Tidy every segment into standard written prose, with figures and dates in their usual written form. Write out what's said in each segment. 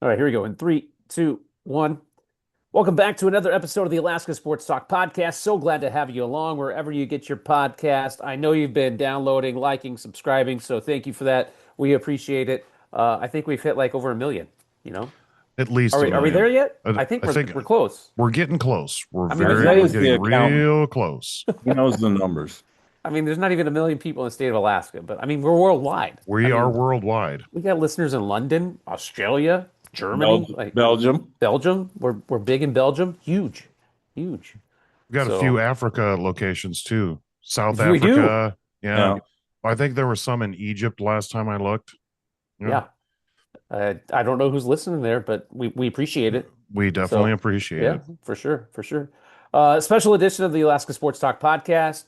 All right, here we go. In three, two, one. Welcome back to another episode of the Alaska Sports Talk Podcast. So glad to have you along wherever you get your podcast. I know you've been downloading, liking, subscribing, so thank you for that. We appreciate it. I think we've hit like over a million, you know? At Are least a we there million. yet? I, I think I we're think we're close. we're getting close. I mean, there's not We're even Isaiah's the getting accountant. real close. He knows the numbers. I mean, there's not even a million people in the state of Alaska, but I mean, we're worldwide. I We are mean, worldwide. we got listeners in London, Australia, Germany, like Belgium. Belgium. We're big in Belgium. Huge. Huge. We've got a few So Africa locations too. South we do. Africa. Yeah. Yeah. I think there was some in Egypt last time I looked. Yeah. Yeah. I don't know who's listening there, but we appreciate it. We definitely So, appreciate yeah, it. for sure, for sure. Special edition of the Alaska Sports Talk podcast.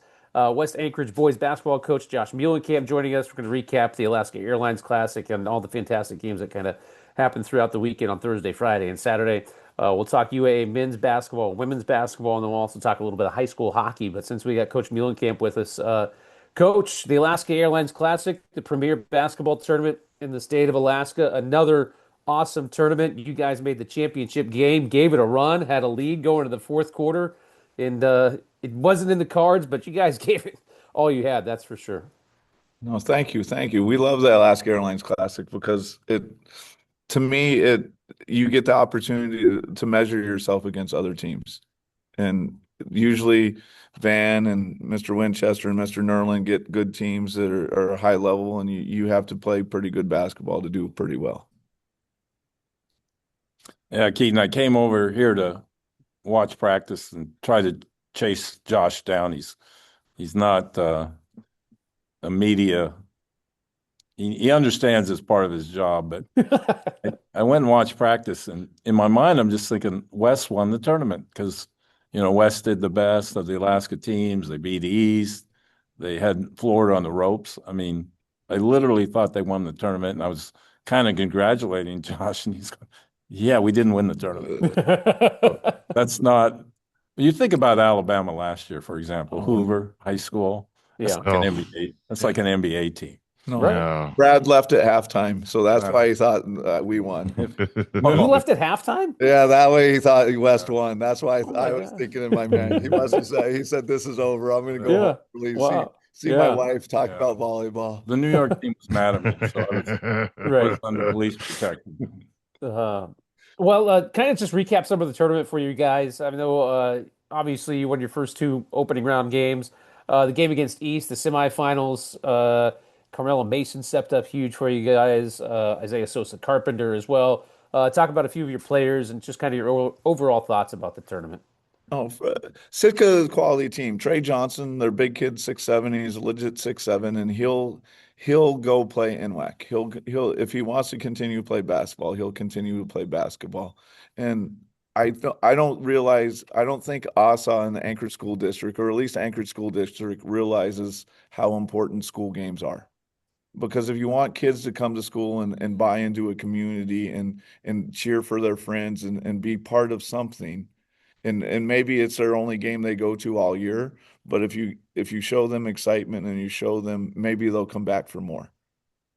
West Anchorage boys basketball coach Josh Muehlenkamp joining us. We're going to recap the Alaska Airlines Classic and all the fantastic games that kind of happened throughout the weekend on Thursday, Friday, and Saturday. We'll talk UAA men's basketball, women's basketball, and then we'll also talk a little bit of high school hockey. But since we got Coach Muehlenkamp with us, Coach, the Alaska Airlines Classic, the premier basketball tournament in the state of Alaska, another awesome tournament. You guys made the championship game, gave it a run, had a lead going to the fourth quarter, and it wasn't in the cards, but you guys gave it all you had, that's for sure. No, thank you. Thank you. We love the Alaska Airlines Classic because to me, you get the opportunity to measure yourself against other teams. And usually Van and Mr. Winchester and Mr. Nerlin get good teams that are high level, and you have to play pretty good basketball to do pretty well. Yeah, Keaton, I came over here to watch practice and try to chase Josh down. He's not a media. He understands it's part of his job, but I went and watched practice, and in my mind, I'm just thinking West won the tournament because West did the best of the Alaska teams. They beat the East. They had Florida on the ropes. I mean, I literally thought they won the tournament, and I was kind of congratulating Josh, and he's going, yeah, we didn't win the tournament. That's not. You think about Alabama last year, for example, Hoover High School. That's Yeah. like an NBA. That's like an NBA team. No, Right. Yeah. Brad left at halftime, so that's why he thought we won. Oh, he left at halftime? Yeah, that way he thought West won. That's why Oh my I was God. thinking in my mind. He must have said, he said, this is over. I'm going to go Yeah. home and leave, Wow. see Yeah. my wife talk Yeah. about volleyball. The New York team was mad at me, so I Right. was under police protection. Kind of just recap some of the tournament for you guys. I know, obviously, you won your first two opening round games. The game against East, the semifinals, Carmelo Mason stepped up huge for you guys. Isaiah Sosa Carpenter as well. Talk about a few of your players and just kind of your overall thoughts about the tournament. Oh, Sitka is a quality team. Trey Johnson, their big kid, 6'7". He's a legit 6'7", and he'll go play NWAC. He'll if he wants to continue to play basketball, he'll continue to play basketball. And I don't realize, I don't think ASA and the Anchorage School District, or at least Anchorage School District, realizes how important school games are. Because if you want kids to come to school and buy into a community and cheer for their friends and be part of something, and maybe it's their only game they go to all year, but if you show them excitement and you show them, maybe they'll come back for more.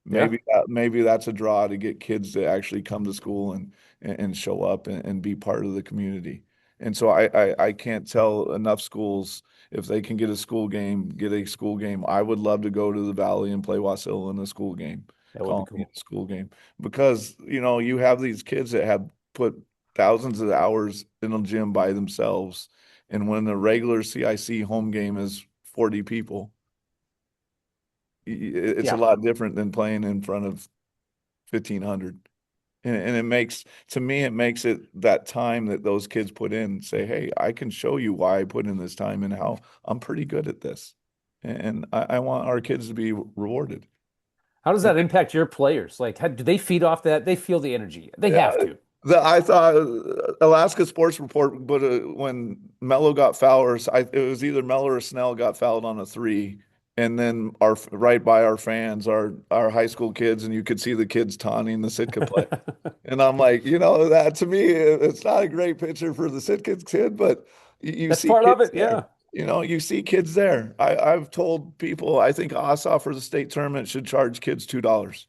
Yeah. Maybe that's a draw to get kids to actually come to school and show up and be part of the community. And so I can't tell enough schools, if they can get a school game, get a school game. I would love to go to the Valley and play Wasilla in a school game. That would Call be me cool. a school game, because you have these kids that have put thousands of hours in a gym by themselves, and when the regular CIC home game is 40 people, it's Yeah. a lot different than playing in front of 1,500. And it makes, to me, it makes it that time that those kids put in, say, hey, I can show you why I put in this time and how I'm pretty good at this. And I want our kids to be rewarded. How does that impact your players? Like, do they feed off that? They feel the energy. They have to. I thought Alaska Sports Report, but when Mello got fouled, it was either Mello or Snell got fouled on a three, and then right by our fans, our high school kids, and you could see the kids taunting the Sitka play. And I'm like, that to me, it's not a great picture for the Sitka kid, but you That's see part of kids it. Yeah. there. You see kids there. I've told people, I think ASA for the state tournament should charge kids $2,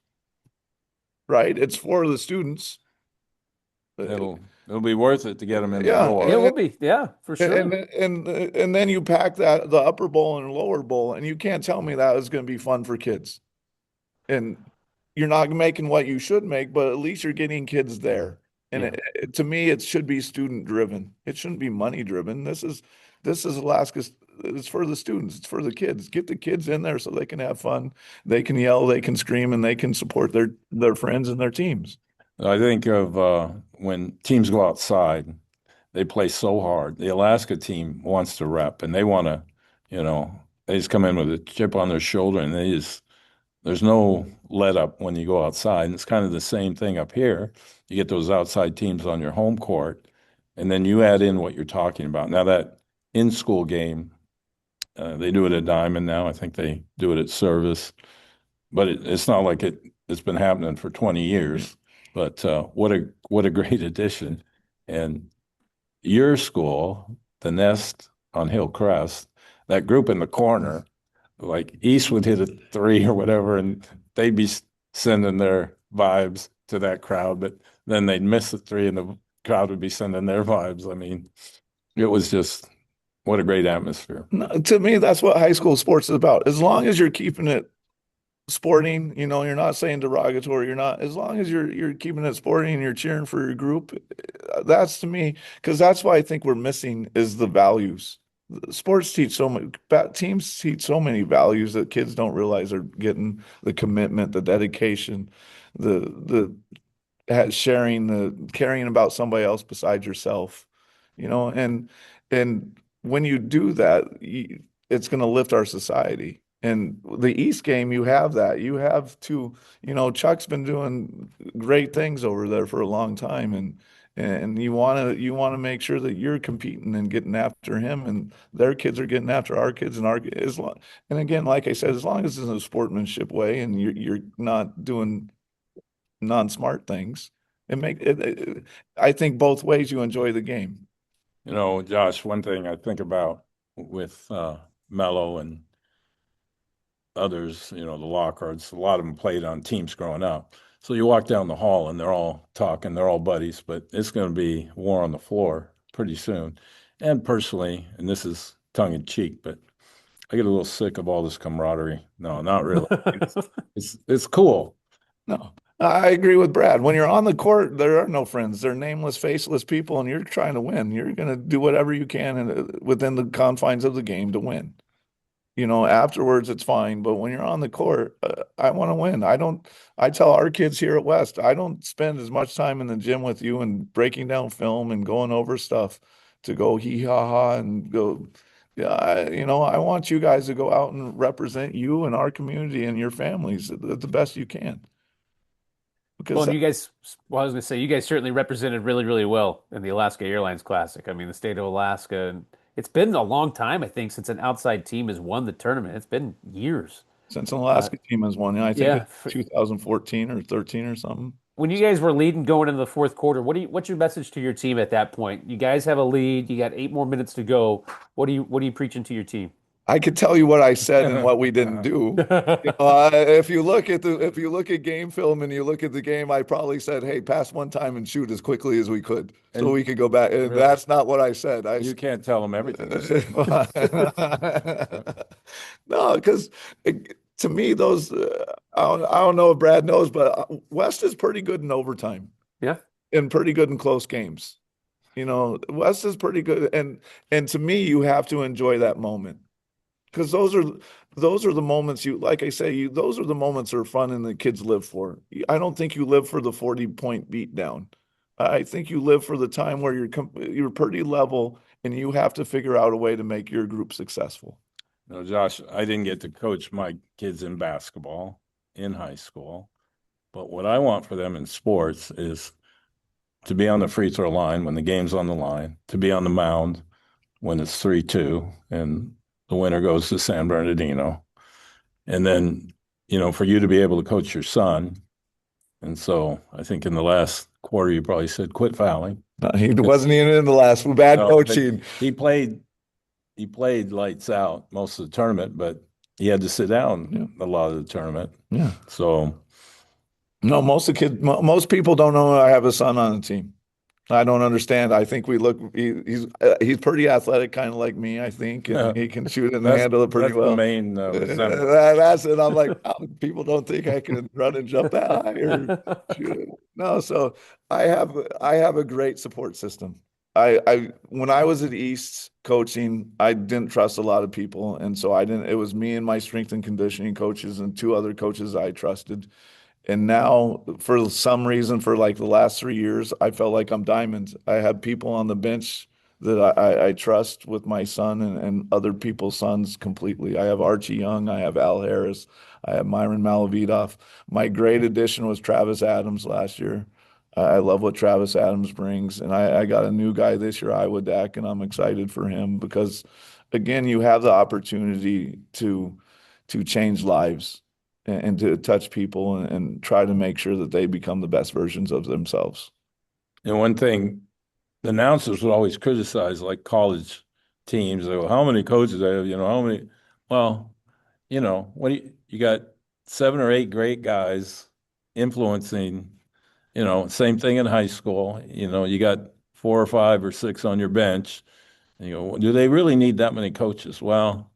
right? It's for the students. It'll be worth it to get them in the Yeah, door. Yeah, it will be. Yeah, for sure. and then you pack the upper bowl and lower bowl, and you can't tell me that is going to be fun for kids. And you're not making what you should make, but at least you're getting kids there. And Yeah. to me, it should be student driven. It shouldn't be money driven. This is Alaska's. It's for the students. It's for the kids. Get the kids in there so they can have fun. They can yell, they can scream, and they can support their friends and their teams. I think of when teams go outside, they play so hard. The Alaska team wants to rep, and they want to, they just come in with a chip on their shoulder, and there's no let up when you go outside. And it's kind of the same thing up here. You get those outside teams on your home court, and then you add in what you're talking about. Now that in-school game, they do it at Diamond now. I think they do it at Service, but it's not like it's been happening for 20 years. But what a great addition. And your school, the Nest on Hillcrest, that group in the corner, like East would hit a three or whatever, and they'd be sending their vibes to that crowd, but then they'd miss the three and the crowd would be sending their vibes. I mean, it was just what a great atmosphere. No, to me, that's what high school sports is about. As long as you're keeping it sporting, you're not saying derogatory, you're not, as long as you're keeping it sporting and you're cheering for your group, that's to me, because that's why I think we're missing is the values. Sports teach so many, teams teach so many values that kids don't realize they're getting: the commitment, the dedication, the sharing, the caring about somebody else besides yourself, and when you do that, it's going to lift our society. And the East game, you have that. You have Chuck's been doing great things over there for a long time, and you want to make sure that you're competing and getting after him, and their kids are getting after our kids, and and again, like I said, as long as it's in a sportsmanship way, and you're not doing non-smart things, I think both ways you enjoy the game. Josh, one thing I think about with Mello and others, the Lockharts, a lot of them played on teams growing up. So you walk down the hall and they're all talking, they're all buddies, but it's going to be war on the floor pretty soon. And personally, and this is tongue in cheek, but I get a little sick of all this camaraderie. No, not really. It's cool. No, I agree with Brad. When you're on the court, there are no friends. They're nameless, faceless people, and you're trying to win. You're going to do whatever you can within the confines of the game to win. Afterwards it's fine, but when you're on the court, I want to win. I tell our kids here at West, I don't spend as much time in the gym with you and breaking down film and going over stuff to go hee ha ha and go. Yeah, I want you guys to go out and represent you and our community and your families the best you can. Because Well, I was going to say, you guys certainly represented really, really well in the Alaska Airlines Classic. I mean, the state of Alaska, and it's been a long time, I think, since an outside team has won the tournament. It's been years. Since an Alaska team has won, I think it's 2014 or 13 or something. When you guys were leading going into the fourth quarter, what's your message to your team at that point? You guys have a lead. You got 8 more minutes to go. What are you preaching to your team? I could tell you what I said and what we didn't do. If you look at game film and you look at the game, I probably said, "Hey, pass one time and shoot as quickly as we could, so we could go back." And really, that's not what I said. You can't tell them everything. No, because to me, those I don't know if Brad knows, but West is pretty good in overtime. Yeah, and pretty good in close games. West is pretty good, and to me, you have to enjoy that moment. Because those are the moments like I say, those are the moments that are fun and the kids live for. I don't think you live for the 40-point beatdown. I think you live for the time where you're pretty level and you have to figure out a way to make your group successful. No, Josh, I didn't get to coach my kids in basketball in high school, but what I want for them in sports is to be on the free throw line when the game's on the line, to be on the mound when it's 3-2 and the winner goes to San Bernardino. And then, for you to be able to coach your son. And so I think in the last quarter, you probably said, quit fouling. He wasn't even in the last bad coaching. He played lights out most of the tournament, but he had to sit down a lot of the tournament. Yeah. So. No, most people don't know I have a son on the team. I don't understand. I think he's pretty athletic, kind of like me, I think, and he can shoot and handle it pretty That's the well. main resemblance. That's it. I'm like, oh, people don't think I can run and jump that high or shoot. No, so I have a great support system. I when I was at East coaching, I didn't trust a lot of people, and so I didn't. It was me and my strength and conditioning coaches and two other coaches I trusted. And now, for some reason, for like the last 3 years, I felt like I'm diamond. I have people on the bench that I trust with my son and other people's sons completely. I have Archie Young, I have Al Harris, I have Myron Malavidoff. My great addition was Travis Adams last year. I love what Travis Adams brings, and I got a new guy this year, Iowa Dak, and I'm excited for him because, again, you have the opportunity to change lives and to touch people and try to make sure that they become the best versions of themselves. And one thing, the announcers would always criticize like college teams. They go, how many coaches I have? How many? Well, what you got 7 or 8 great guys influencing. Same thing in high school. You got 4 or 5 or 6 on your bench. And you go, do they really need that many coaches? Well,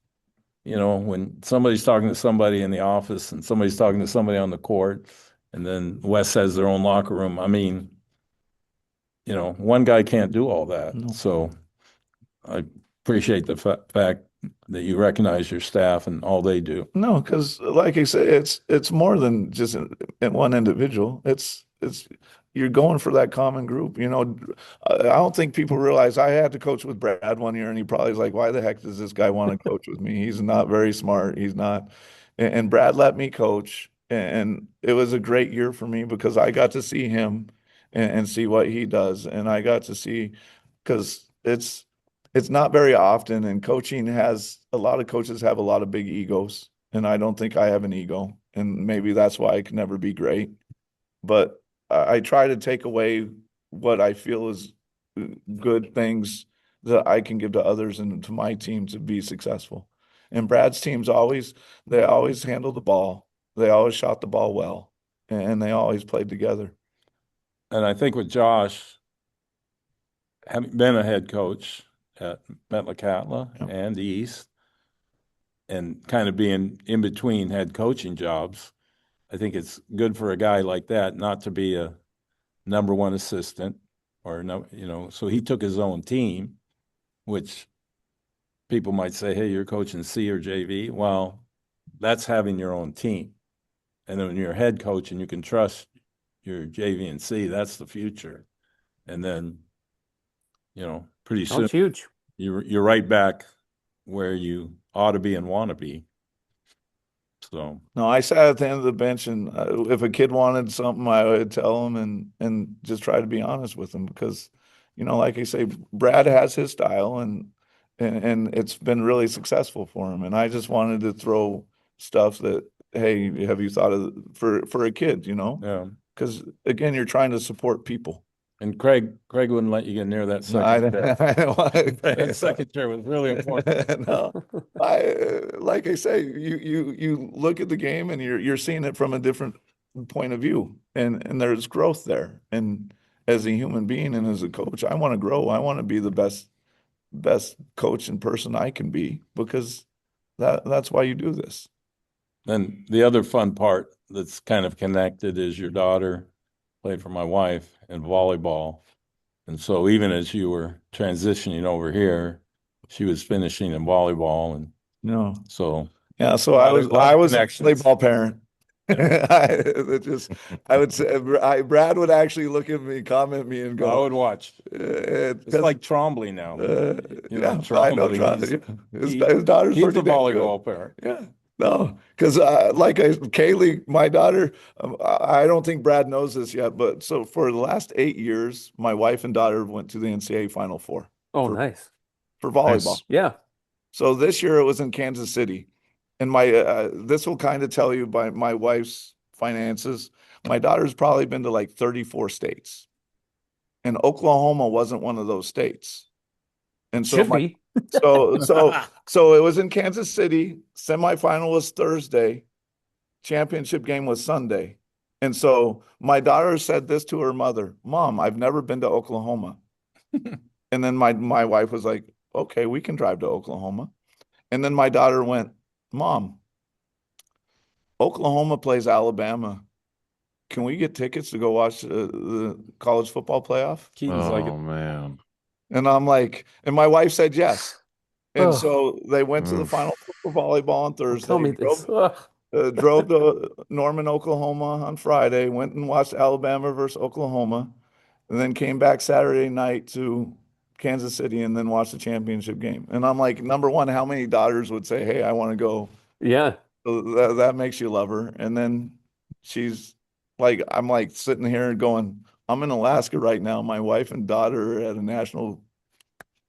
when somebody's talking to somebody in the office and somebody's talking to somebody on the court, and then Wes has their own locker room. I mean, one guy can't do all that. No. So I appreciate the fact that you recognize your staff and all they do. No, because like I said, it's more than just in one individual. It's you're going for that common group. I don't think people realize I had to coach with Brad one year, and he probably was like, "Why the heck does this guy want to coach with me? He's not very smart. He's not." And Brad let me coach, and it was a great year for me because I got to see him and see what he does, and I got to see because it's not very often, and coaching has a lot of coaches have a lot of big egos, and I don't think I have an ego, and maybe that's why I can never be great. But I try to take away what I feel is good things that I can give to others and to my team to be successful. And Brad's teams they always handled the ball. They always shot the ball well, and they always played together. And I think with Josh, having been a head coach at Metlakatla Yep. and the East, and kind of being in between head coaching jobs, I think it's good for a guy like that not to be a number one assistant or no, so he took his own team, which people might say, hey, you're coaching C or JV. Well, that's having your own team. And then when you're a head coach and you can trust your JV and C, that's the future. And then, pretty soon That's huge. you're right back where you ought to be and want to be. So No, I sat at the end of the bench, and if a kid wanted something, I would tell him and just try to be honest with him because, like I say, Brad has his style, and it's been really successful for him. And I just wanted to throw stuff that, hey, have you thought of for a kid, yeah. Because again, you're trying to support people. And Craig wouldn't let you get near that second chair. That second chair was really important. No, like I say, you look at the game and you're seeing it from a different point of view, and there's growth there. And as a human being and as a coach, I want to grow. I want to be the best coach and person I can be because that's why you do this. And the other fun part that's kind of connected is your daughter played for my wife in volleyball. And so even as you were transitioning over here, she was finishing in volleyball. And so yeah, so a I was a connections. volleyball parent. I would say Brad would actually look at me, comment me, and go, I would watch. It's like Trombley now. Yeah, I know Trombley. his daughter's He's pretty a damn good. volleyball parent. Yeah, no, because Kaylee, my daughter, I don't think Brad knows this yet, but so for the last 8 years, my wife and daughter went to the NCAA Final Four. Oh, for, nice. for volleyball. Nice. Yeah. So this year it was in Kansas City. And this will kind of tell you by my wife's finances. My daughter's probably been to like 34 states. And Oklahoma wasn't one of those states. And so Should be. so it was in Kansas City. Semifinal was Thursday. Championship game was Sunday. And so my daughter said this to her mother, Mom, I've never been to Oklahoma. And then my wife was like, okay, we can drive to Oklahoma. And then my daughter went, Mom, Oklahoma plays Alabama. Can we get tickets to go watch the college football playoff? Keaton's like, Oh man. And I'm like, and my wife said yes. And Oh, so they went to the Oof. Final Four for volleyball on don't tell Thursday, me this. Ugh. drove to Norman, Oklahoma on Friday, went and watched Alabama versus Oklahoma, and then came back Saturday night to Kansas City and then watched the championship game. And I'm like, number one, how many daughters would say, hey, I want to go? Yeah. So that makes you love her. And then she's like, I'm like sitting here going, I'm in Alaska right now. My wife and daughter are at a national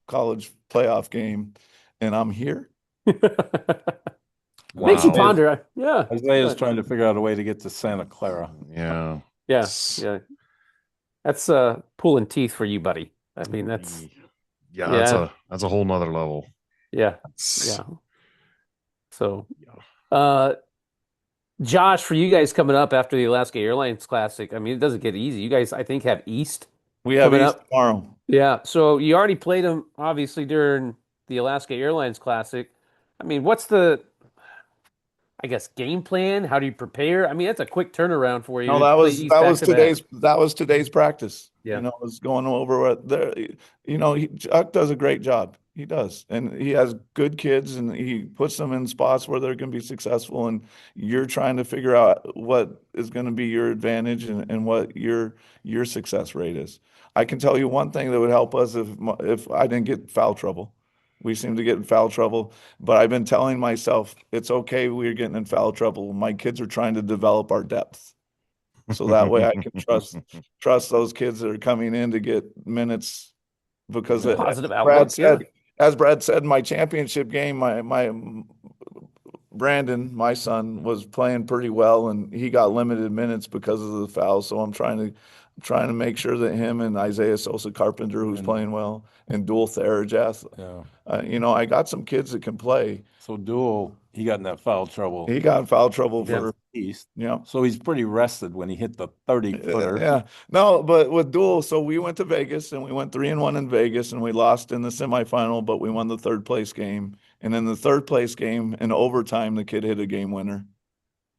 college playoff game, and I'm here. Makes you Wow. ponder. Yeah. Isaiah's Good. trying to figure out a way to get to Santa Clara. Yeah. Yeah. Yeah. That's pulling teeth for you, buddy. I mean, that's Yeah, yeah. that's a whole nother level. Yeah. Yeah. So, Josh, for you guys coming up after the Alaska Airlines Classic, I mean, it doesn't get easy. You guys, I think, have East We have coming East up. tomorrow. Yeah. So you already played them, obviously, during the Alaska Airlines Classic. I mean, what's the, I guess, game plan? How do you prepare? I mean, that's a quick turnaround for you No, to play East back to back. that was today's practice. Yeah. You know, was going over what there. You know, Chuck does a great job. He does, and he has good kids, and he puts them in spots where they're going to be successful. And you're trying to figure out what is going to be your advantage and what your success rate is. I can tell you one thing that would help us if I didn't get foul trouble. We seem to get in foul trouble, but I've been telling myself it's okay. We're getting in foul trouble. My kids are trying to develop our depth. So that way I can trust those kids that are coming in to get minutes because Yeah. Positive outlook. Yeah. As Brad said, my championship game, my Brandon, my son, was playing pretty well and he got limited minutes because of the foul. So I'm trying to make sure that him and Isaiah Sosa Carpenter, who's And- playing well, and Dual Therajath, Yeah. you know, I got some kids that can play. So Duel, he got in that foul trouble He got in foul trouble Yeah. for, East. you know, So he's pretty rested when he hit the 30-footer. yeah. No, but with Dual, so we went to Vegas and we went 3-1 in Vegas and we lost in the semifinal, but we won the third place game. And in the third place game in overtime, the kid hit a game winner.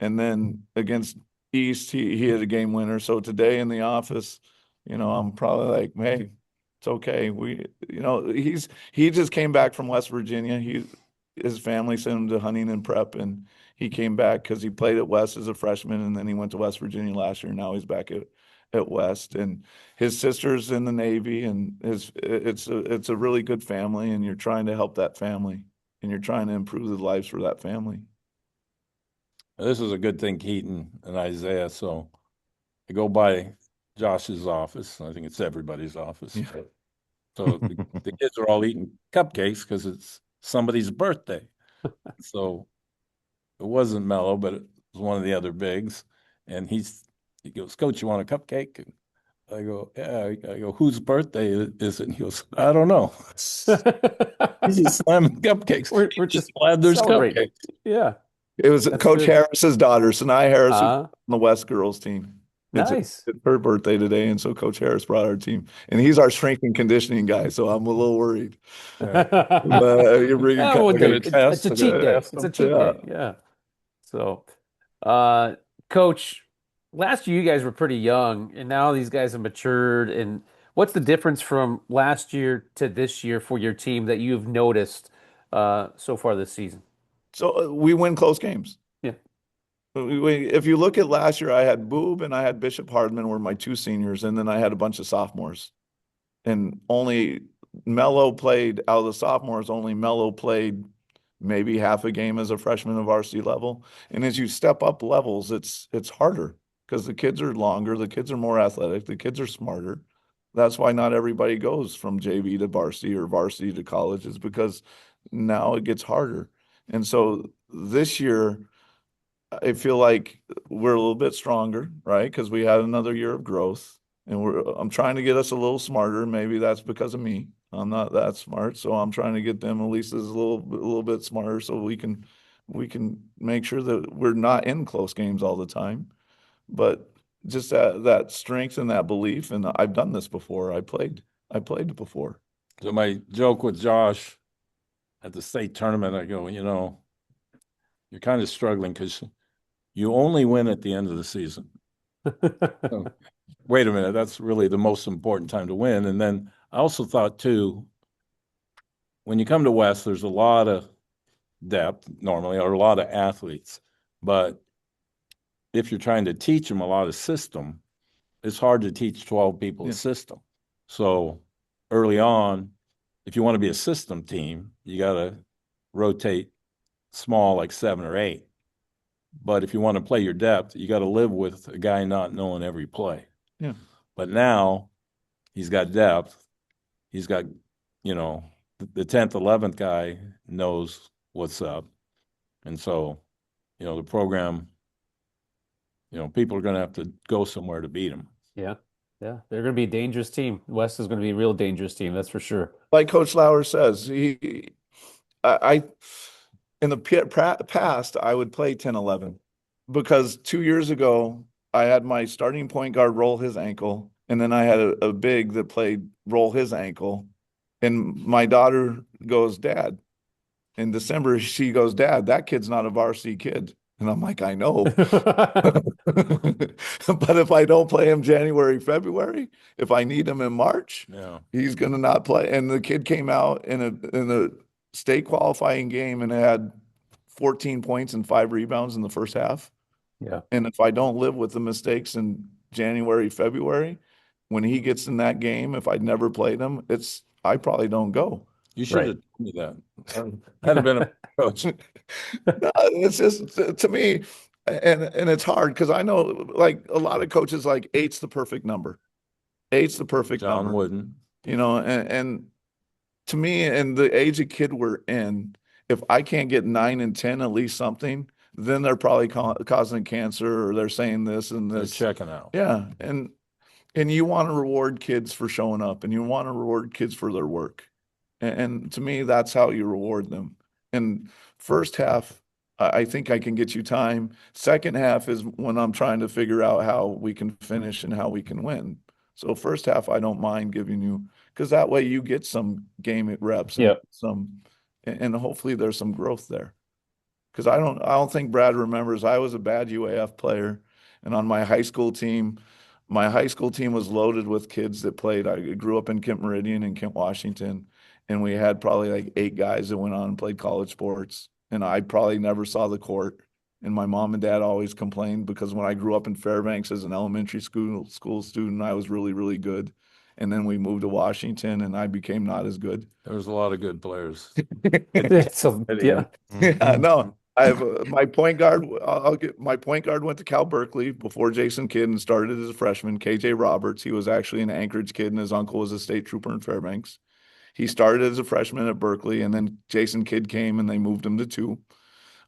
And then against East, he hit a game winner. So today in the office, you know, I'm probably like, hey, it's okay. You know, he just came back from West Virginia. His family sent him to Huntington Prep, and he came back because he played at West as a freshman, and then he went to West Virginia last year. Now he's back at West, and his sister's in the Navy, and it's a really good family, and you're trying to help that family, and you're trying to improve the lives for that family. This is a good thing, Keaton and Isaiah. So I go by Josh's office. I think it's everybody's office. Yeah. So the kids are all eating cupcakes because it's somebody's birthday. So it wasn't Mello, but it was one of the other bigs. And he goes, Coach, you want a cupcake? And I go, yeah. I go, whose birthday is it? And he goes, I don't know. He's just slamming cupcakes. We're He's just glad there's celebrating. cupcakes. Yeah. It was That's Coach good. Harris's daughter, Sanai Harris, who's Uh, on the West girls team. nice. It's her birthday today, and so Coach Harris brought our team, and he's our strength and conditioning guy. So I'm a little worried. But you're bringing Oh, well, gonna good. test. It's a cheat day. Yes, It's a cheat yeah. day. Yeah. So, Coach, last year you guys were pretty young, and now these guys have matured. And what's the difference from last year to this year for your team that you've noticed so far this season? So we win close games. Yeah. If you look at last year, I had Boob and I had Bishop Hardman were my two seniors, and then I had a bunch of sophomores. And only Mello played out of the sophomores, only Mello played maybe half a game as a freshman of varsity level. And as you step up levels, it's harder because the kids are longer, the kids are more athletic, the kids are smarter. That's why not everybody goes from JV to varsity or varsity to college, is because now it gets harder. And so this year, I feel like we're a little bit stronger, right? Because we had another year of growth, and I'm trying to get us a little smarter. Maybe that's because of me. I'm not that smart, so I'm trying to get them at least as a little bit smarter, so we can make sure that we're not in close games all the time. But just that strength and that belief. And I've done this before. I played before. So my joke with Josh at the state tournament, I go, you're kind of struggling because you only win at the end of the season. Oh, wait a minute, that's really the most important time to win. And then I also thought too, when you come to West, there's a lot of depth normally, or a lot of athletes. But if you're trying to teach them a lot of system, it's hard to teach 12 people a system. So early on, if you want to be a system team, you got to rotate small, like 7 or 8. But if you want to play your depth, you got to live with a guy not knowing every play. Yeah. But now he's got depth. He's got, the 10th, 11th guy knows what's up. And so, the program, people are going to have to go somewhere to beat him. Yeah. Yeah. They're going to be a dangerous team. West is going to be a real dangerous team. That's for sure. Like Coach Lauer says, I in the past, I would play 10-11 because 2 years ago, I had my starting point guard roll his ankle, and then I had a big that played roll his ankle. And my daughter goes, Dad, in December, she goes, Dad, that kid's not a varsity kid. And I'm like, I know. But if I don't play him January, February, if I need him in March, he's going to not play. And the kid came out in a state qualifying game and had 14 points and 5 rebounds in the first half. Yeah. And if I don't live with the mistakes in January, February, when he gets in that game, if I'd never played him, I probably don't go. You should have told me that. That'd have been a coach. No, it's just to me, and it's hard because I know like a lot of coaches like 8's the perfect number. 8's the perfect John number. Wooden. And to me, in the age of kid we're in, if I can't get 9 and 10, at least something, then they're probably causing cancer or they're saying this and this. They're checking out. Yeah. And you want to reward kids for showing up and you want to reward kids for their work. And to me, that's how you reward them. And first half, I think I can get you time. Second half is when I'm trying to figure out how we can finish and how we can win. So first half, I don't mind giving you, because that way you get some game reps and hopefully there's some growth there. Because I don't think Brad remembers I was a bad UAF player, and on my high school team was loaded with kids that played. I grew up in Kent Meridian and Kent, Washington, and we had probably like 8 guys that went on and played college sports, and I probably never saw the court. And my mom and dad always complained because when I grew up in Fairbanks as an elementary school student, I was really, really good. And then we moved to Washington and I became not as good. There was a lot of good players. Yeah. Yeah, no. I have my point guard. My point guard went to Cal Berkeley before Jason Kidd and started as a freshman. KJ Roberts. He was actually an Anchorage kid, and his uncle was a state trooper in Fairbanks. He started as a freshman at Berkeley, and then Jason Kidd came and they moved him to 2.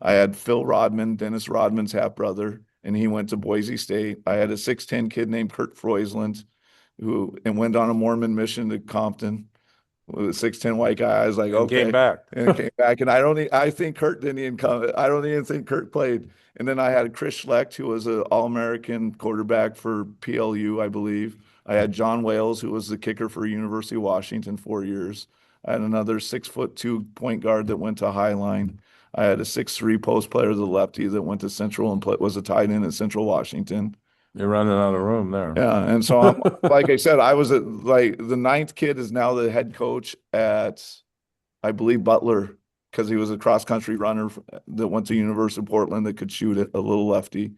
I had Phil Rodman, Dennis Rodman's half brother, and he went to Boise State. I had a 6'10" kid named Kurt Freusland, who went on a Mormon mission to Compton. With a 6'10" white guy, I was like, okay. Came back. And came back. And I think Kurt didn't even come. I don't even think Kurt played. And then I had Chris Schlecht, who was an All-American quarterback for PLU, I believe. I had John Wales, who was the kicker for University of Washington 4 years. I had another 6'2" point guard that went to Highline. I had a 6'3" post player, the lefty, that went to Central and was a tight end at Central Washington. You're running out of room there. Yeah, and so I'm, like I said, I was like the 9th kid is now the head coach at, I believe, Butler, because he was a cross country runner that went to University of Portland that could shoot it, a little lefty,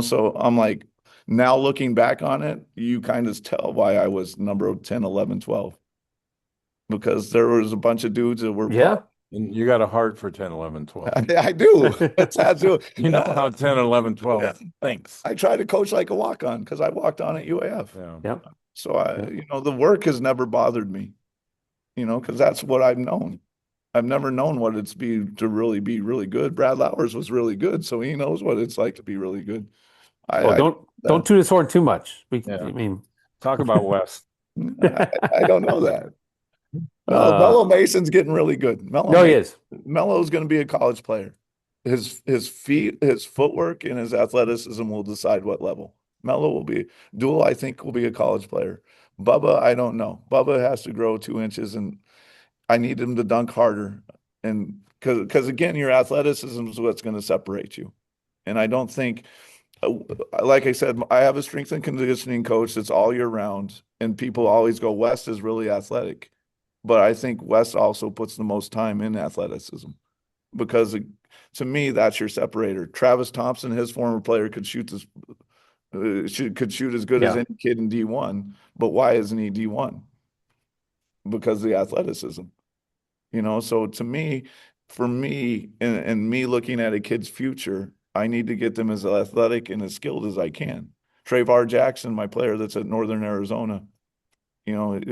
So I'm like, now looking back on it, you kind of tell why I was number 10, 11, 12, because there was a bunch of dudes that were And you got a heart for 10, 11, 12. I do. That's absolutely. You know how 10, 11, 12 thinks. I try to coach like a walk-on because I walked on at UAF. Yeah. So the work has never bothered me, because that's what I've known. I've never known what it's to really be really good. Brad Lauers was really good, so he knows what it's like to be really good. Don't toot his horn too much. I mean, talk about West. I don't know that. Mello Mason's getting really good. He is. Mello's going to be a college player. His feet, his footwork, and his athleticism will decide what level. Melo will be. Duel, I think, will be a college player. Bubba, I don't know. Bubba has to grow 2 inches, and I need him to dunk harder. And because again, your athleticism is what's going to separate you. And I don't think, like I said, I have a strength and conditioning coach that's all year round, and people always go, West is really athletic. But I think West also puts the most time in athleticism because to me, that's your separator. Travis Thompson, his former player, could shoot this, could shoot as good as Yeah. any kid in D1. But why isn't he D1? Because of the athleticism. So to me, for me, and me looking at a kid's future, I need to get them as athletic and as skilled as I can. Travar Jackson, my player that's at Northern Arizona,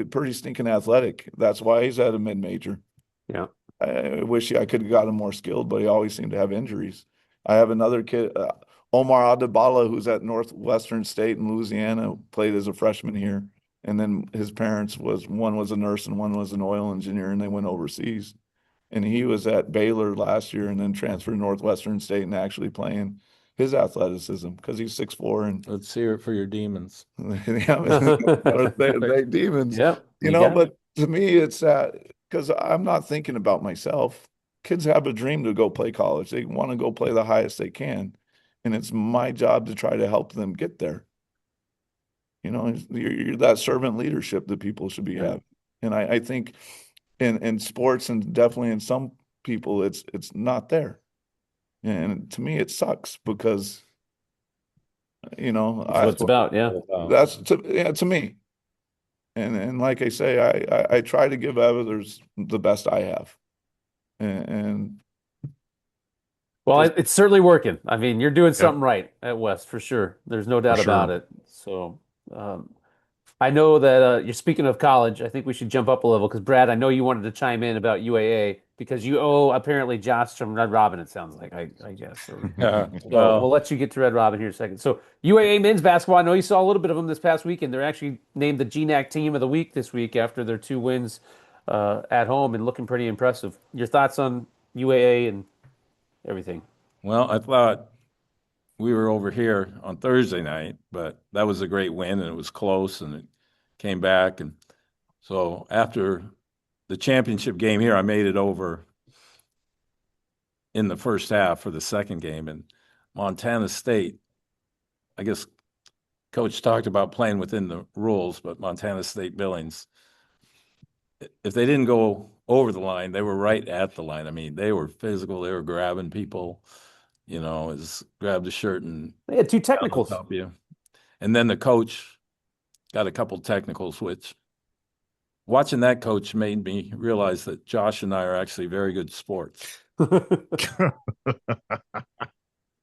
pretty stinking athletic. That's why he's at a mid-major. Yeah. I wish I could have got him more skilled, but he always seemed to have injuries. I have another kid, Omar Adebala, who's at Northwestern State in Louisiana, played as a freshman here. And then his parents one was a nurse and one was an oil engineer, and they went overseas. And he was at Baylor last year and then transferred to Northwestern State and actually playing his athleticism because he's 6'4" and Let's hear it for your demons. yeah, they demons. Yep. But to me, it's that because I'm not thinking about myself. Kids have a dream to go play college. They want to go play the highest they can. And it's my job to try to help them get there. You're that servant leadership that people should be having. And I think in sports and definitely in some people, it's not there. And to me, it sucks because, That's what it's about. Yeah. That's to me. And like I say, I try to give others the best I have. And Well, it's certainly working. I mean, you're doing something right at West for sure. There's no doubt about it. So, I know that you're speaking of college. I think we should jump up a level because Brad, I know you wanted to chime in about UAA because you owe apparently Josh from Red Robin. It sounds like I guess. So, we'll let you get to Red Robin here in a second. So UAA men's basketball. I know you saw a little bit of them this past weekend. They're actually named the GNAC Team of the Week this week after their 2 wins at home and looking pretty impressive. Your thoughts on UAA and everything? Well, I thought we were over here on Thursday night, but that was a great win and it was close and it came back. And so after the championship game here, I made it over in the first half for the second game. And Montana State, I guess Coach talked about playing within the rules, but Montana State Billings, if they didn't go over the line, they were right at the line. I mean, they were physical. They were grabbing people, grab the shirt and They had 2 technicals. help you. And then the coach got a couple technicals, which watching that coach made me realize that Josh and I are actually very good sports.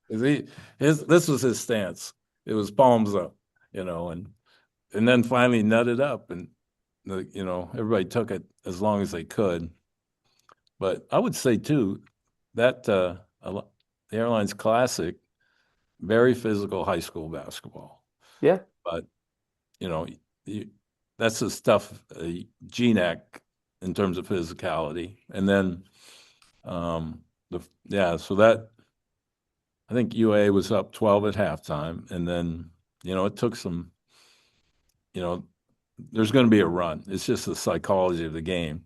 This was his stance. It was palms up, and then finally nutted up, and everybody took it as long as they could. But I would say too that the Airlines Classic, very physical high school basketball. Yeah. But that's the stuff GNAC in terms of physicality, and then so that I think UA was up 12 at halftime, and then it took some. There's going to be a run. It's just the psychology of the game,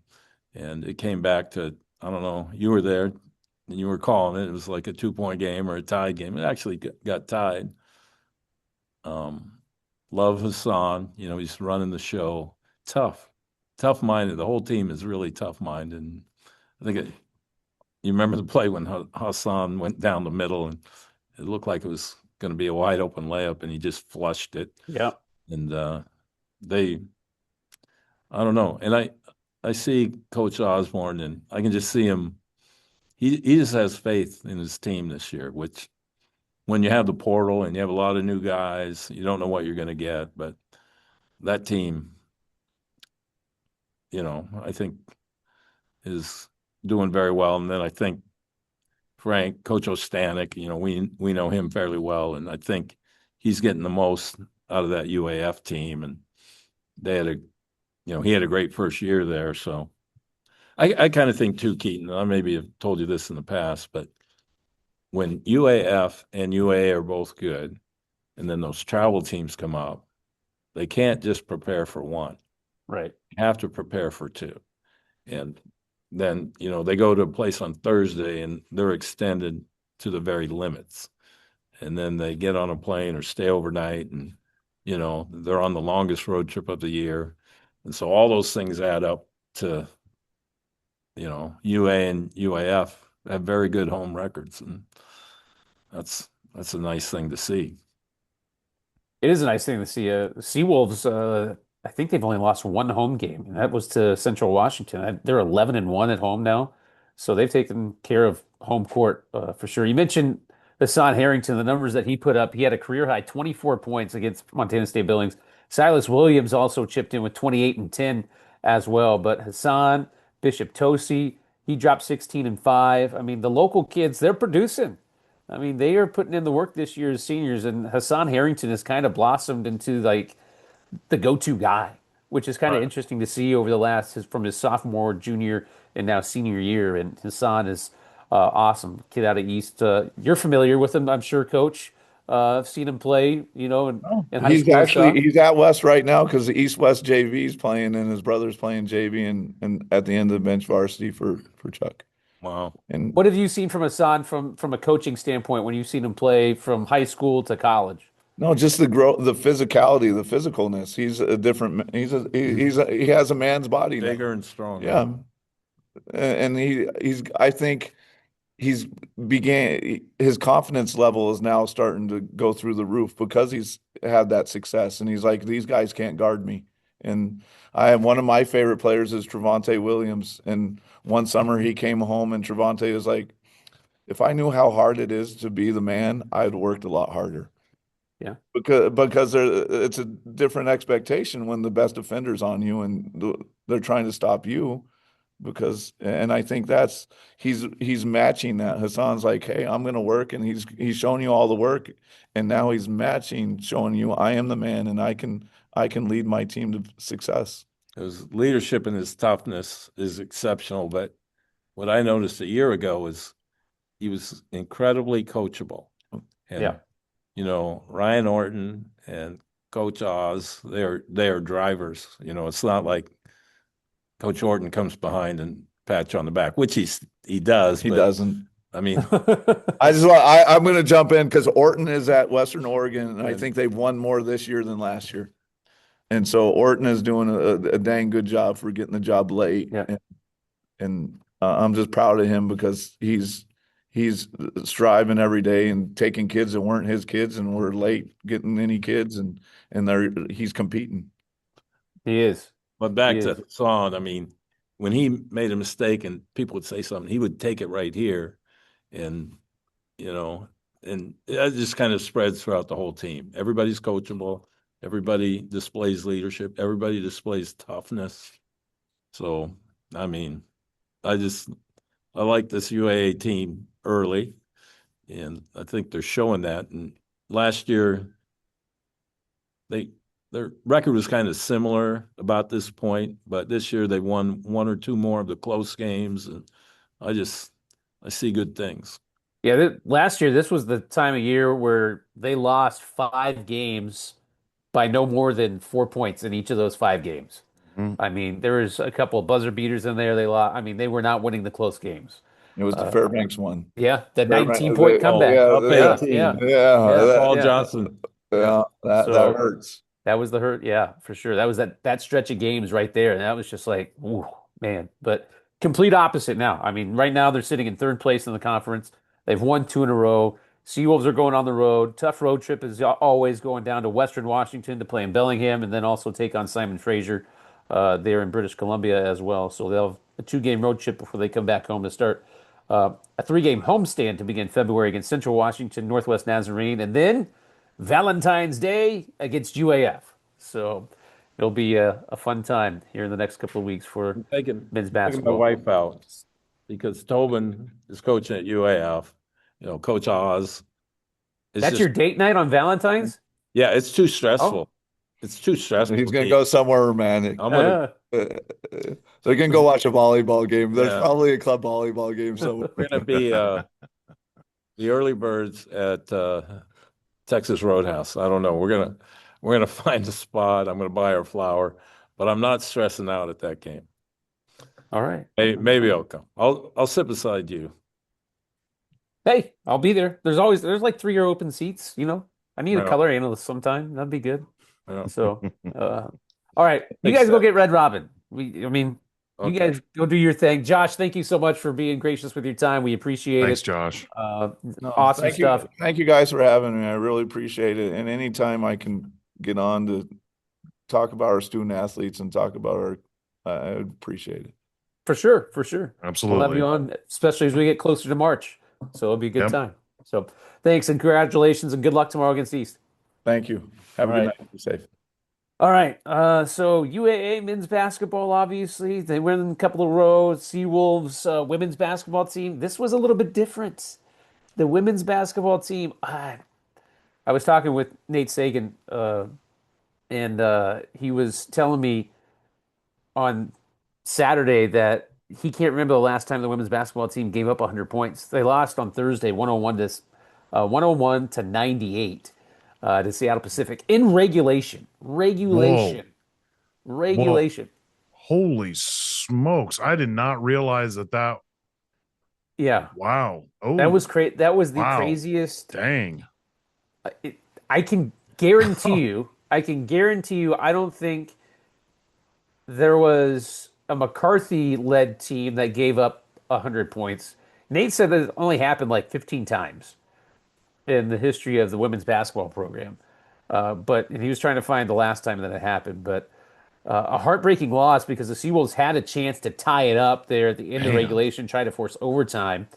and it came back to I don't know. You were there, and you were calling it. It was like a 2-point game or a tie game. It actually got tied. Love Hassan. He's running the show. Tough-minded. The whole team is really tough-minded. And I think you remember the play when Hassan went down the middle, and it looked like it was going to be a wide open layup, and he just flushed it. Yeah. And I don't know. And I see Coach Osborne, and I can just see him. He just has faith in his team this year, which when you have the portal and you have a lot of new guys, you don't know what you're going to get. But that team, I think is doing very well. And then I think Frank, Coach Ostanek, we know him fairly well. And I think he's getting the most out of that UAF team. And they had he had a great first year there. So I kind of think too, Keaton, I maybe have told you this in the past, but when UAF and UAA are both good, and then those travel teams come up, they can't just prepare for one. Right. You have to prepare for two. And then, they go to a place on Thursday and they're extended to the very limits. And then they get on a plane or stay overnight and, they're on the longest road trip of the year. And so all those things add up to, UA and UAF have very good home records. And that's a nice thing to see. It is a nice thing to see. Seawolves, I think they've only lost one home game, and that was to Central Washington. They're 11-1 at home now, so they've taken care of home court for sure. You mentioned Hassan Harrington, the numbers that he put up. He had a career high 24 points against Montana State Billings. Silas Williams also chipped in with 28 and 10 as well. But Hassan, Bishop Tosi, he dropped 16 and 5. I mean, the local kids, they're producing. I mean, they are putting in the work this year as seniors, and Hassan Harrington has kind of blossomed into like the go-to guy, which is kind of Right. interesting to see over the from his sophomore, junior, and now senior year. And Hassan is awesome, kid out of East. You're familiar with him, I'm sure, Coach. I've seen him play, Oh, in high school and stuff. he's at West right now because the East West JV is playing and his brother's playing JV and at the end of the bench varsity for Chuck. Wow. And What have you seen from Hassan from a coaching standpoint when you've seen him play from high school to college? no, just the growth, the physicality, the physicalness. He's a different. He has a man's body now. Bigger and stronger. Yeah, and he's. I think he's his confidence level is now starting to go through the roof because he's had that success, and he's like, these guys can't guard me. And I have one of my favorite players is Trevante Williams, and one summer he came home and Trevante was like, if I knew how hard it is to be the man, I'd worked a lot harder. Yeah. Because it's a different expectation when the best defender's on you and they're trying to stop you and I think he's matching that. Hassan's like, hey, I'm gonna work, and he's showing you all the work, and now he's matching, showing you I am the man and I can lead my team to success. His leadership and his toughness is exceptional. But what I noticed a year ago is he was incredibly coachable. And Yeah. Ryan Orton and Coach Oz, they are drivers. It's not like Coach Orton comes behind and pat you on the back, which he does. He but, doesn't. I mean, I'm going to jump in because Orton is at Western Oregon, and I think they've won more this year than last year. And so Orton is doing a dang good job for getting the job late. Yeah. And I'm just proud of him because he's striving every day and taking kids that weren't his kids and were late getting any kids, and he's competing. He is. but back He to is. Hassan, I mean, when he made a mistake and people would say something, he would take it right here, and and it just kind of spreads throughout the whole team. Everybody's coachable. Everybody displays leadership. Everybody displays toughness. So, I mean, I like this UAA team early, and I think they're showing that. And last year, their record was kind of similar about this point, but this year they won one or two more of the close games, and I see good things. Yeah, last year, this was the time of year where they lost 5 games by no more than 4 points in each of those 5 games. Mhm. I mean, there was a couple of buzzer beaters in there. They lost. I mean, they were not winning the close games. It was the Fairbanks one. Yeah, the Fairbanks- 19-point comeback. yeah, Up Yeah, 18. yeah. Yeah, Yeah. Paul yeah. Johnson. that So- hurts. That was the hurt. Yeah, for sure. That was that stretch of games right there. And that was just like, ooh, man. But complete opposite now. I mean, right now they're sitting in third place in the conference. They've won 2 in a row. Seawolves are going on the road. Tough road trip is always going down to Western Washington to play in Bellingham and then also take on Simon Fraser there in British Columbia as well. So they'll have a 2-game road trip before they come back home to start a 3-game homestand to begin February against Central Washington, Northwest Nazarene, and then Valentine's Day against UAF. So it'll be a fun time here in the next couple of weeks for Taking men's taking my basketball. wife out because Tobin is coaching at UAF. Coach Oz. That's your date night on Valentine's? Yeah, it's too stressful. It's too stressful. He's going to go somewhere romantic. I'm gonna They're going to go watch a volleyball game. There's Yeah. probably a club volleyball game somewhere. we're gonna be the early birds at Texas Roadhouse. I don't know. We're gonna find a spot. I'm gonna buy her flower, but I'm not stressing out at that game. All right. Maybe I'll come. I'll sit beside you. Hey, I'll be there. There's like 3 open seats, you know. I need a Yeah. color analyst sometime. That'd be good. Yeah. So, all right. You Thanks, guys go Seth. get Red Robin. I mean, you Okay. guys go do your thing. Josh, thank you so much for being gracious with your time. We appreciate Thanks, it. Josh. No, Awesome stuff. Thank you guys for having me. I really appreciate it. And anytime I can get on to talk about our student athletes and talk about I would appreciate it. For sure, for sure. We'll have Absolutely. you on, especially as we get closer to March. So it'll be a good Yep. time. So thanks and congratulations and good luck tomorrow against East. Thank you. Have a All good right. night. Be safe. All right. So UAA men's basketball, obviously, they win a couple of rows. Seawolves women's basketball team. This was a little bit different. The women's basketball team. I was talking with Nate Sagan, and he was telling me on Saturday that he can't remember the last time the women's basketball team gave up 100 points. They lost on Thursday 101 to 98 to Seattle Pacific in regulation. Whoa. Regulation. Holy smokes. I did not realize that. Yeah. Wow. Oh, That was crazy. That was the wow. craziest. Dang. I can guarantee you, I don't think there was a McCarthy-led team that gave up 100 points. Nate said that it only happened like 15 times in the history of the women's basketball program. And he was trying to find the last time that it happened. But a heartbreaking loss because the Seawolves had a chance to tie it up there at the end of Man. regulation, try to force overtime,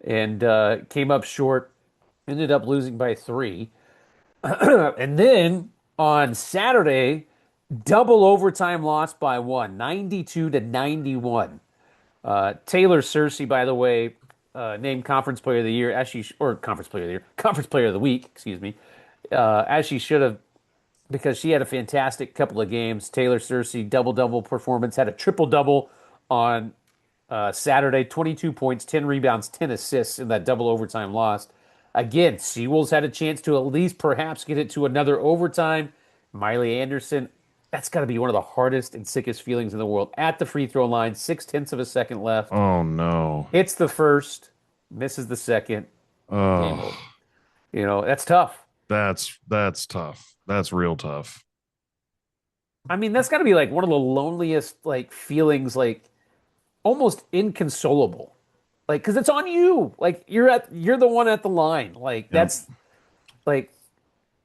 and came up short, ended up losing by 3. And then on Saturday, double overtime loss by 1, 92 to 91. Taylor Searcy, by the way, named Conference Player of the Year, Conference Player of the Week, excuse me, as she should have, because she had a fantastic couple of games. Taylor Searcy, double-double performance, had a triple-double on Saturday, 22 points, 10 rebounds, 10 assists in that double overtime loss. Again, Seawolves had a chance to at least perhaps get it to another overtime. Miley Anderson, that's got to be one of the hardest and sickest feelings in the world. At the free throw line, 0.6 of a second left. Oh, no. Hits the first, misses the second. Game over. Oh, You know, that's tough. that's tough. That's real tough. I mean, that's got to be like one of the loneliest like feelings, like almost inconsolable. Like, because it's on you. Like you're the one at the line. Like like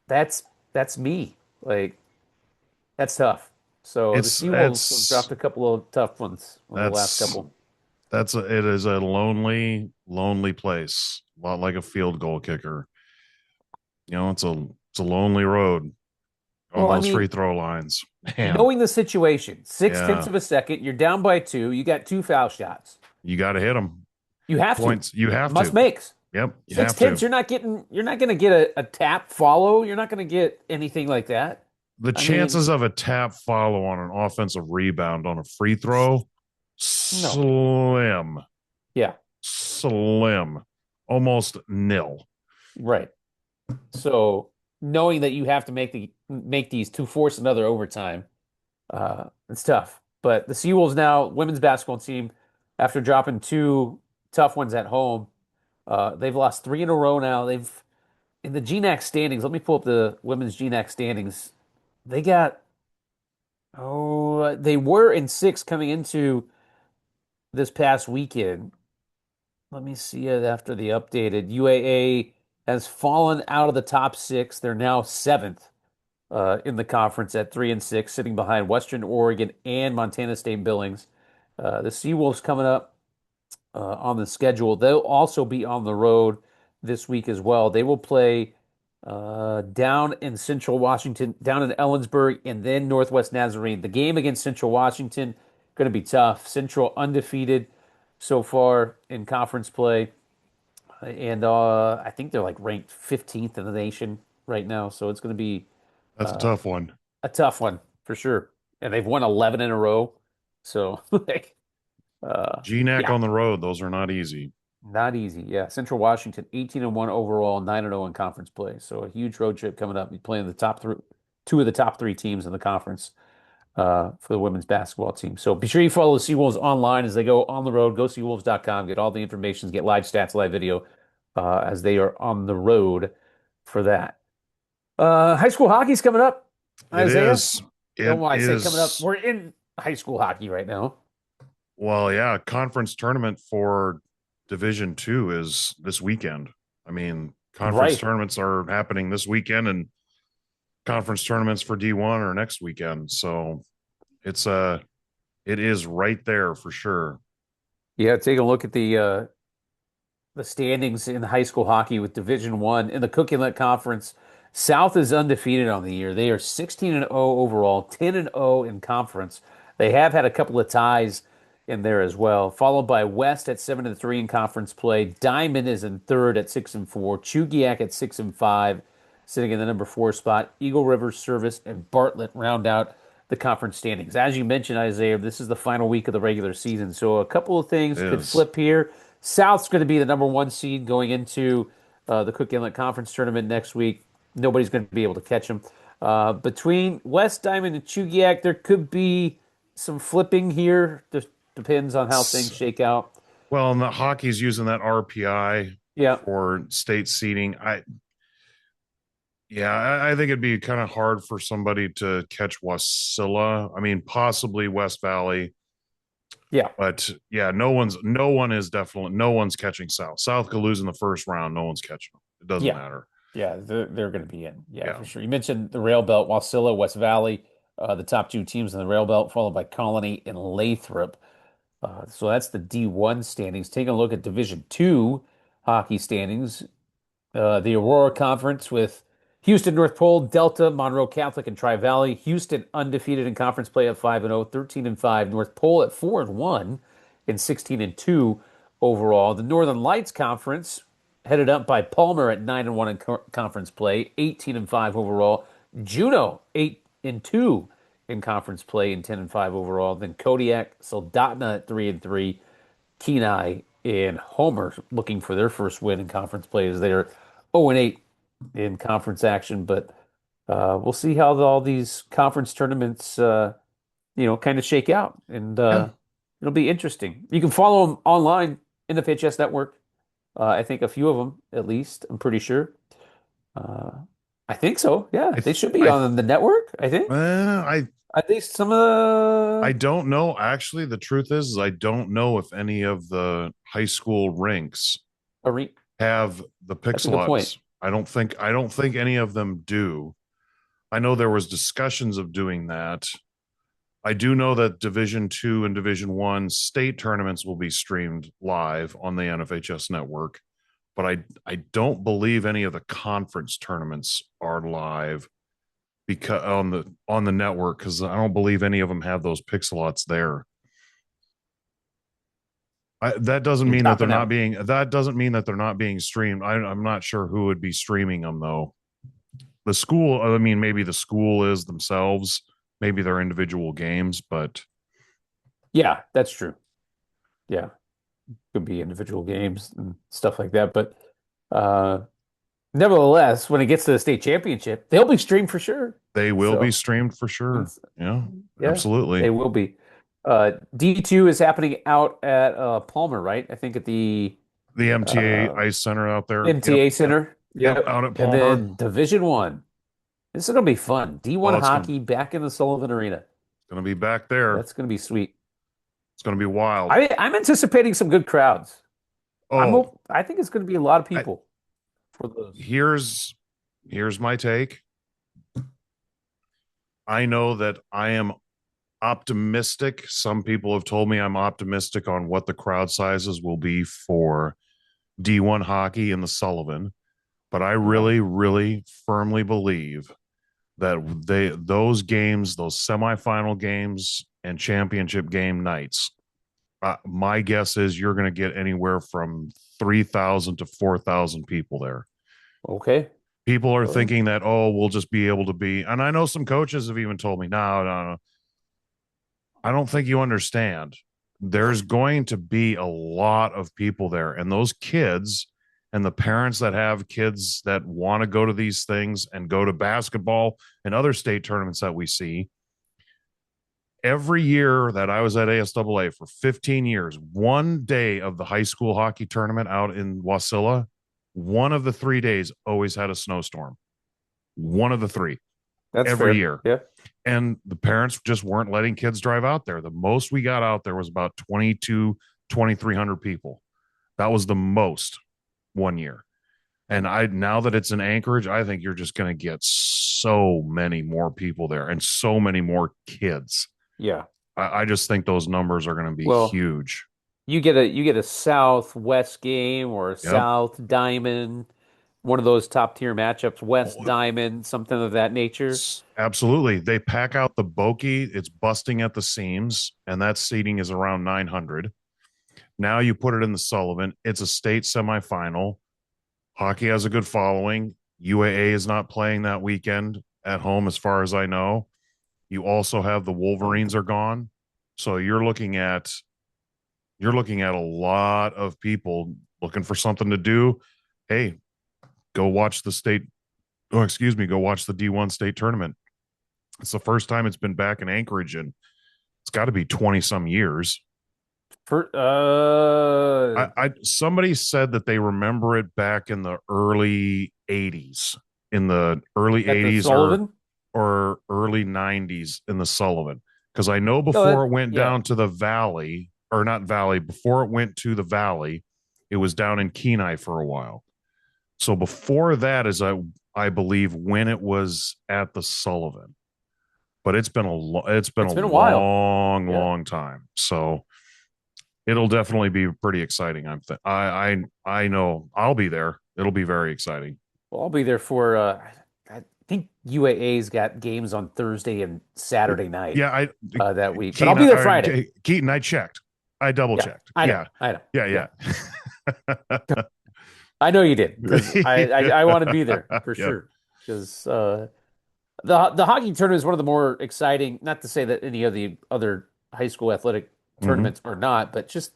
that's me. Like that's tough. So the Seawolves have dropped a couple of tough ones over the last couple. It is a lonely, lonely place. A lot like a field goal kicker. You know, it's a lonely road on Well, I those mean, free throw lines. Man, knowing the situation, 0.6 Yeah. of a second, you're down by 2, you got 2 foul shots. you got to hit them. You have Points. to. You have Must to. makes. Yep. You Six have tenths, to. you're not gonna get a tap follow. You're not gonna get anything like that. The I chances mean, of a tap follow on an offensive rebound on a free throw, slim. Yeah, Slim. Almost nil. right. So knowing that you have to make these to force another overtime, it's tough. But the Seawolves now, women's basketball team, after dropping 2 tough ones at home, they've lost 3 in a row now. They've in the GNAC standings. Let me pull up the women's GNAC standings. They got they were in 6 coming into this past weekend. Let me see it after the updated. UAA has fallen out of the top 6. They're now 7th in the conference at 3-6, sitting behind Western Oregon and Montana State Billings. The Seawolves coming up on the schedule. They'll also be on the road this week as well. They will play down in Central Washington, down in Ellensburg, and then Northwest Nazarene. The game against Central Washington going to be tough. Central undefeated so far in conference play, and I think they're like ranked 15th in the nation right now. So it's going to be That's a tough one. a tough one for sure. And they've won 11 in a row. So like, GNAC yeah. on the road, those are not easy. Not easy. Yeah. Central Washington, 18-1 overall, 9-0 in conference play. So a huge road trip coming up. You're playing the top three, two of the top three teams in the conference for the women's basketball team. So be sure you follow the Seawolves online as they go on the road. Go seawolves.com, get all the information, get live stats, live video as they are on the road for that. High school hockey's coming up, It Isaiah. is. Don't It want to say coming up. is. We're in high school hockey right now. Well, yeah, conference tournament for Division Two is this weekend. I mean, conference Right. tournaments are happening this weekend, and conference tournaments for D1 are next weekend. So it is right there for sure. Yeah, take a look at the standings in high school hockey with Division One in the Cook Inlet Conference. South is undefeated on the year. They are 16-0 overall, 10-0 in conference. They have had a couple of ties in there as well, followed by West at 7-3 in conference play. Diamond is in third at 6-4. Chugiak at 6-5, sitting in the number 4 spot. Eagle River, Service, and Bartlett round out the conference standings. As you mentioned, Isaiah, this is the final week of the regular season, so a couple of things It could is. flip here. South's going to be the number 1 seed going into the Cook Inlet Conference tournament next week. Nobody's going to be able to catch them. Between West Diamond and Chugiak, there could be some flipping here. Just depends on how things shake out. Well, and the hockey's using that RPI Yeah, for state seeding. I think it'd be kind of hard for somebody to catch Wasilla. I mean, possibly West Valley, yeah, but yeah, no one's catching South. South could lose in the first round. No one's catching them. It doesn't yeah, matter. yeah. They're going to be in. Yeah, Yeah. for sure. You mentioned the Rail Belt, Wasilla, West Valley, the top 2 teams in the Rail Belt, followed by Colony and Lathrop. So that's the D1 standings. Taking a look at Division 2 hockey standings. The Aurora Conference with Houston, North Pole, Delta, Monroe Catholic, and Tri Valley. Houston undefeated in conference play at 5-0, 13-5. North Pole at 4-1 and 16-2 overall. The Northern Lights Conference headed up by Palmer at 9-1 in conference play, 18-5 overall. Juneau 8-2 in conference play and 10-5 overall. Then Kodiak, Soldotna at 3-3. Kenai and Homer looking for their first win in conference play as they're 0-8 in conference action. But we'll see how all these conference tournaments, kind of shake out, and Yeah. it'll be interesting. You can follow them online in the FHS network. I think a few of them, at least. I'm pretty sure. Uh, I think so. Yeah, I they th- should be I on the network. I think. I At least some of I the. don't know. Actually, the truth is I don't know if any of the high school rinks have the That's a good point. pixelots. I don't think any of them do. I know there was discussions of doing that. I do know that Division 2 and Division 1 state tournaments will be streamed live on the NFHS network, but I don't believe any of the conference tournaments are live because on the network, because I don't believe any of them have those pixelots there. That doesn't mean that they're not being. That doesn't mean that they're not being streamed. I'm not sure who would be streaming them though. The school. I mean, maybe the school is themselves. Maybe their individual games, but Yeah, that's true. Yeah, could be individual games and stuff like that. But uh, nevertheless, when it gets to the state championship, they'll be streamed for sure. they will So be streamed for sure. it's- Yeah, yeah, absolutely. they will be. D2 is happening out at Palmer, right? I think at the The MTA uh, Ice Center out there. MTA Yep, Center. yep, Yep. out at And Palmer. then Division 1. This is going to be fun. D1 Oh, it's gonna- hockey back in the Sullivan Arena. Going to be back there. That's going to be sweet. It's going to be wild. I'm anticipating some good crowds. Oh, I think it's going to be a lot of people for those. here's my take. I know that I am optimistic. Some people have told me I'm optimistic on what the crowd sizes will be for D1 hockey in the Sullivan, but I really, really firmly believe that those games, those semifinal games and championship game nights, my guess is you're going to get anywhere from 3,000 to 4,000 people there. Okay. People are thinking that, we'll just be able to be, and I know some coaches have even told me, no. I don't think you understand. there's going to be a lot of people there, and those kids and the parents that have kids that want to go to these things and go to basketball and other state tournaments that we see. Every year that I was at ASAA for 15 years, one day of the high school hockey tournament out in Wasilla, one of the 3 days always had a snowstorm. One of the three. That's every fair. year. Yeah. And the parents just weren't letting kids drive out there. The most we got out there was about 2,300 people. That was the most one year. And now that it's in Anchorage, I think you're just going to get so many more people there and so many more kids. Yeah. I just think those numbers are going to be huge. You get a Southwest game or a South Diamond, one of those top tier matchups, West Diamond, something of that nature. Absolutely. They pack out the Boki. It's busting at the seams, and that seating is around 900. Now you put it in the Sullivan. It's a state semifinal. Hockey has a good following. UAA is not playing that weekend at home, as far as I know. You also have the Wolverines are gone. So you're looking at a lot of people looking for something to do. Hey, go watch the go watch the D1 state tournament. It's the first time it's been back in Anchorage, and it's got to be 20 some years. Somebody said that they remember it back in the early 80s, or early 90s in the Sullivan. Because I know before it went down to the valley, or not valley, before it went to the valley, it was down in Kenai for a while. So before that is, I believe, when it was at the Sullivan. But it's been a long time. So it'll definitely be pretty exciting. I know I'll be there. It'll be very exciting. Well, I'll be there for I think UAA's got games on Thursday and Saturday night. Yeah, that week. Keaton, but I'll be there Friday. Keaton, I checked. I double checked. I know. Yeah. I know you did. I want to be there for sure. Because the hockey tournament is one of the more exciting. Not to say that any of the other high school athletic tournaments are not, but just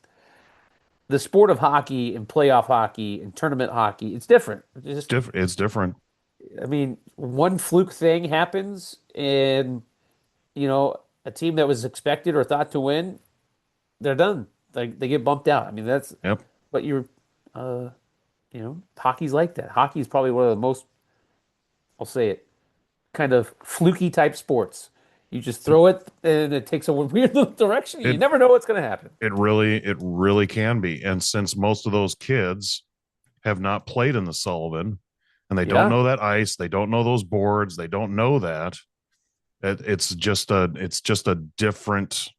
the sport of hockey and playoff hockey and tournament hockey, it's different. It's different. I mean, one fluke thing happens, and a team that was expected or thought to win, they're done. They get bumped out. I mean, that's but hockey's like that. Hockey is probably one of the most, I'll say it, kind of fluky type sports. You just throw it and it takes a weird little direction. You never know what's going to happen. It really can be. And since most of those kids have not played in the Sullivan, and they don't know that ice, they don't know those boards, they don't know that, it's just a different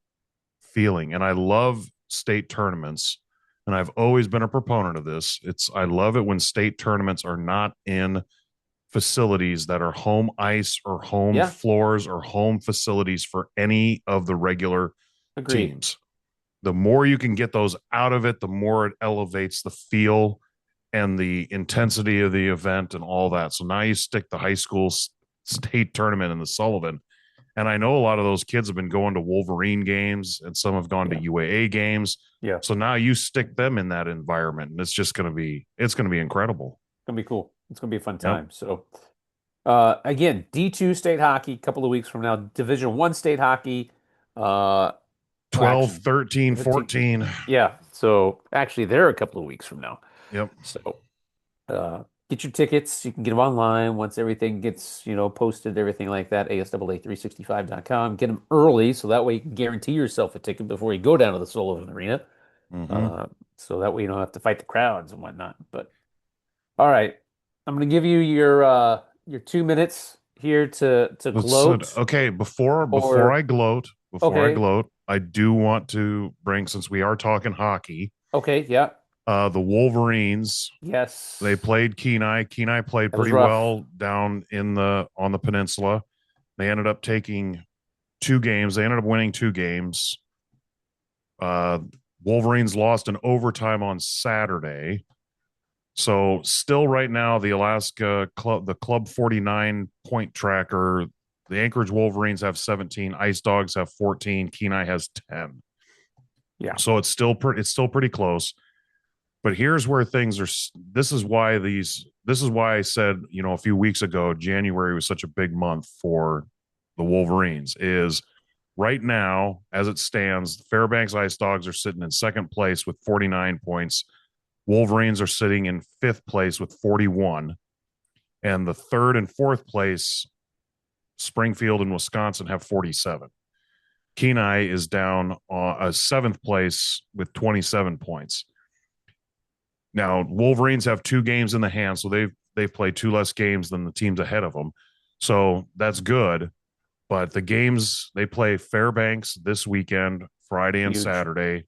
feeling. And I love state tournaments, and I've always been a proponent of this. I love it when state tournaments are not in facilities that are home ice or home floors or home facilities for any of the regular teams. The more you can get those out of it, the more it elevates the feel and the intensity of the event and all that. So now you stick the high school state tournament in the Sullivan. And I know a lot of those kids have been going to Wolverine games, and some have gone to UAA games. Yeah. So now you stick them in that environment, and it's going to be incredible. It's going to be cool. It's going to be a fun time. So, again, D2 state hockey, a couple of weeks from now, Division I state hockey, 12, 13, 14. Yeah. So actually, they're a couple of weeks from now. Yep. So, get your tickets. You can get them online once everything gets, posted, everything like that. ASAA365.com. Get them early so that way you can guarantee yourself a ticket before you go down to the Sullivan Arena. So that way you don't have to fight the crowds and whatnot. But all right, I'm going to give you your 2 minutes here to gloat. Okay, before I gloat, I do want to bring, since we are talking hockey. Okay, yeah. The Wolverines. Yes. They played Kenai. Kenai played pretty well down on the peninsula. They ended up taking 2 games. They ended up winning 2 games. Wolverines lost in overtime on Saturday. So still right now, the Alaska club, the Club 49 point tracker, the Anchorage Wolverines have 17, Ice Dogs have 14, Kenai has 10. Yeah. So it's still pretty close. But here's where things are. This is why I said, a few weeks ago, January was such a big month for the Wolverines. Is right now, as it stands, Fairbanks Ice Dogs are sitting in second place with 49 points. Wolverines are sitting in fifth place with 41. And the third and fourth place, Springfield and Wisconsin, have 47. Kenai is down seventh place with 27 points. Now, Wolverines have 2 games in the hand, so they've played 2 less games than the teams ahead of them. So that's good. But the games, they play Fairbanks this weekend, Friday and Huge. Saturday.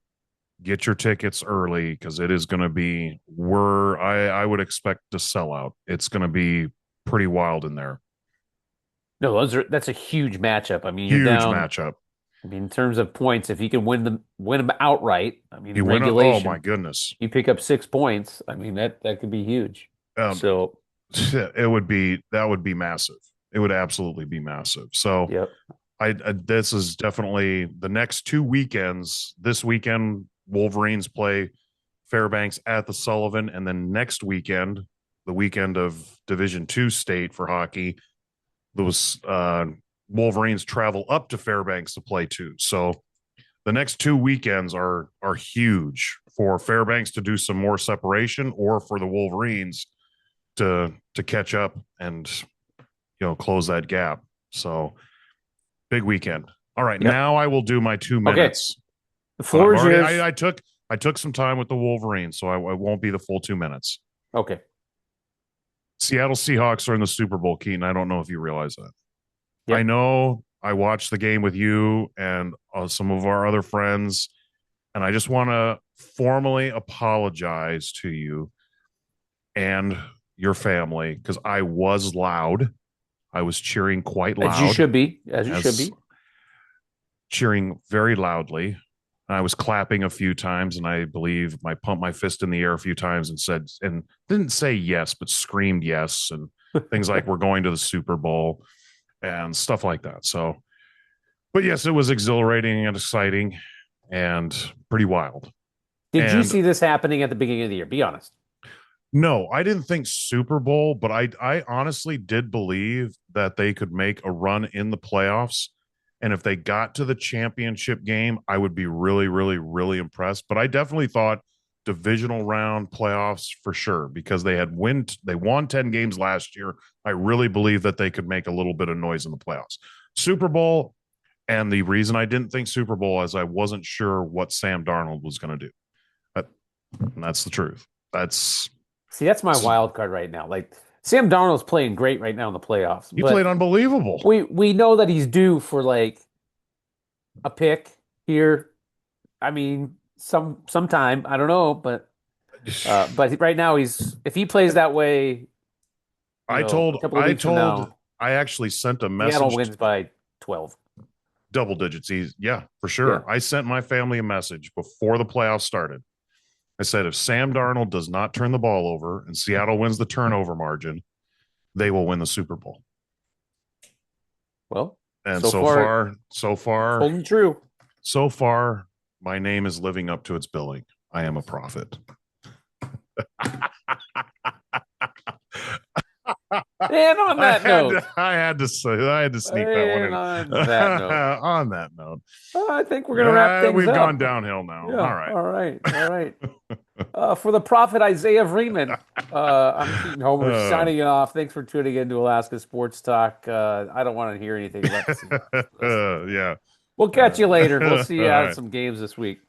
Get your tickets early because it is going to be I would expect to sell out. It's going to be pretty wild in there. No, that's a huge matchup. I mean, you're Huge down. matchup. I mean, in terms of points, if you can win them outright, I mean, You win it. Oh regulation, my goodness. you pick up 6 points. I mean, that could be huge. So that would be massive. It would absolutely be massive. So yep. This is definitely the next 2 weekends. This weekend, Wolverines play Fairbanks at the Sullivan, and then next weekend, the weekend of Division II state for hockey, those Wolverines travel up to Fairbanks to play too. So the next 2 weekends are huge for Fairbanks to do some more separation, or for the Wolverines to catch up and close that gap. So big weekend. All right, Yep. now I will do my 2 minutes. Okay. The floor is yours. I took some time with the Wolverines, so I won't be the full 2 minutes. Okay. Seattle Seahawks are in the Super Bowl, Keaton. I don't know if you realize that. Yep. I know I watched the game with you and some of our other friends, and I just want to formally apologize to you and your family because I was loud. I was cheering quite loud. As you should be. As you should be. Cheering very loudly. I was clapping a few times, and I believe I pumped my fist in the air a few times and didn't say yes, but screamed yes, and things like we're going to the Super Bowl and stuff like that. So, but yes, it was exhilarating and exciting and pretty wild. Did you see this happening at the beginning of the year? Be honest. No, I didn't think Super Bowl, but I honestly did believe that they could make a run in the playoffs. And if they got to the championship game, I would be really, really, really impressed. But I definitely thought divisional round playoffs for sure, because they won 10 games last year. I really believe that they could make a little bit of noise in the playoffs. Super Bowl, and the reason I didn't think Super Bowl is I wasn't sure what Sam Darnold was going to do. And that's the truth. That's my wild card right now. Like, Sam Darnold's playing great right now in the playoffs. He played unbelievable. We know that he's due for like a pick here. I mean, sometime, I don't know, but right now if he plays that way, I actually sent a message. Seattle wins by 12. Double digits. Yeah, for sure. Yeah. I sent my family a message before the playoffs started. I said, if Sam Darnold does not turn the ball over and Seattle wins the turnover margin, they will win the Super Bowl. Well, and so far, holding true. So far, my name is living up to its billing. I am a prophet. And on that note, I had to sneak that one in. On that note, I think we're going to wrap things up. We've gone downhill now. Yeah, all right. For the prophet Isaiah Freeman, I'm Keaton Homer signing it off. Thanks for tuning in to Alaska Sports Talk. I don't want to hear anything about this. Yeah. We'll catch you later. We'll see you at some games this week.